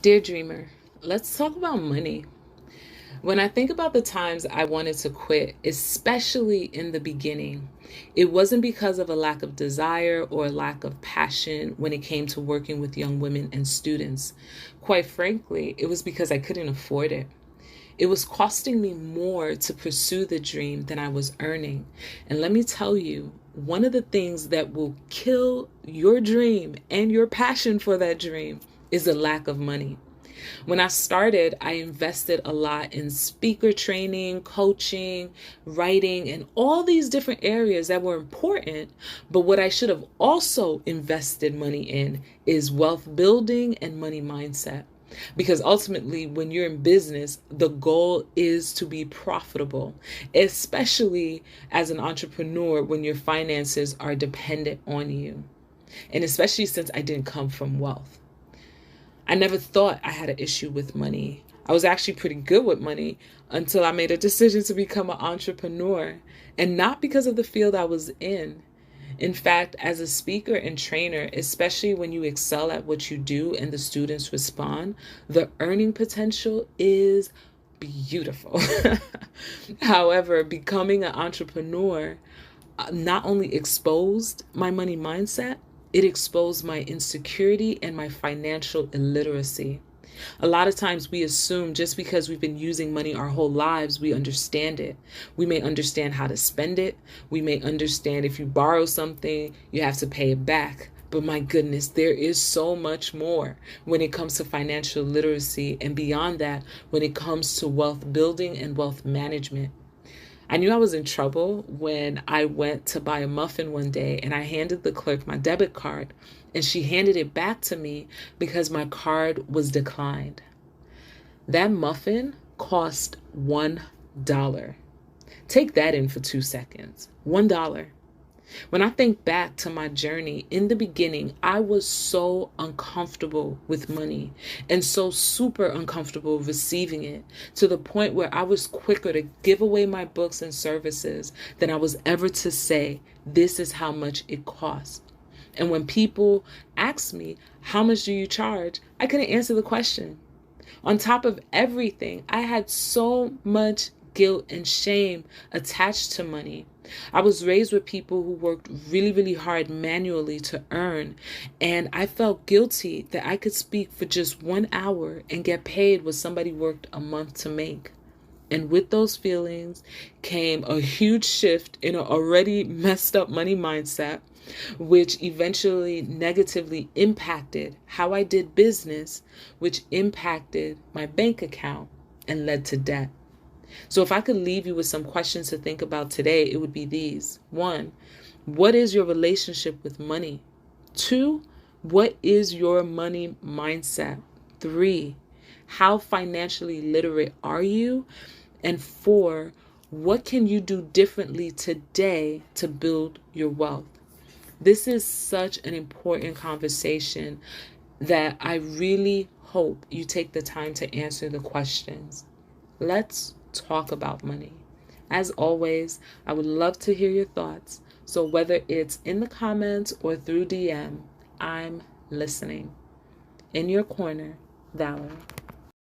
Dear Dreamer, let's talk about money. When I think about the times I wanted to quit, especially in the beginning, it wasn't because of a lack of desire or a lack of passion when it came to working with young women and students. Quite frankly, it was because I couldn't afford it. It was costing me more to pursue the dream than I was earning. And let me tell you, one of the things that will kill your dream and your passion for that dream is a lack of money. When I started, I invested a lot in speaker training, coaching, writing, and all these different areas that were important. But what I should have also invested money in is wealth building and money mindset. Because ultimately, when you're in business, the goal is to be profitable, especially as an entrepreneur when your finances are dependent on you. And especially since I didn't come from wealth. I never thought I had an issue with money. I was actually pretty good with money until I made a decision to become an entrepreneur, and not because of the field I was in. In fact, as a speaker and trainer, especially when you excel at what you do and the students respond, the earning potential is beautiful. However, becoming an entrepreneur not only exposed my money mindset, it exposed my insecurity and my financial illiteracy. A lot of times we assume just because we've been using money our whole lives, we understand it. We may understand how to spend it. We may understand if you borrow something, you have to pay it back. But my goodness, there is so much more when it comes to financial literacy, and beyond that, when it comes to wealth building and wealth management. I knew I was in trouble when I went to buy a muffin one day and I handed the clerk my debit card, and she handed it back to me because my card was declined. That muffin cost $1. Take that in for 2 seconds. $1. When I think back to my journey in the beginning, I was so uncomfortable with money and so super uncomfortable receiving it, to the point where I was quicker to give away my books and services than I was ever to say, this is how much it costs. And when people ask me, how much do you charge? I couldn't answer the question. On top of everything, I had so much guilt and shame attached to money. I was raised with people who worked really, really hard manually to earn, and I felt guilty that I could speak for just 1 hour and get paid what somebody worked a month to make. And with those feelings came a huge shift in an already messed up money mindset, which eventually negatively impacted how I did business, which impacted my bank account and led to debt. So if I could leave you with some questions to think about today, it would be these. 1, what is your relationship with money? 2, what is your money mindset? 3, how financially literate are you? And 4, what can you do differently today to build your wealth? This is such an important conversation that I really hope you take the time to answer the questions. Let's talk about money. As always, I would love to hear your thoughts. So whether it's in the comments or through DM, I'm listening. In your corner, Valerie.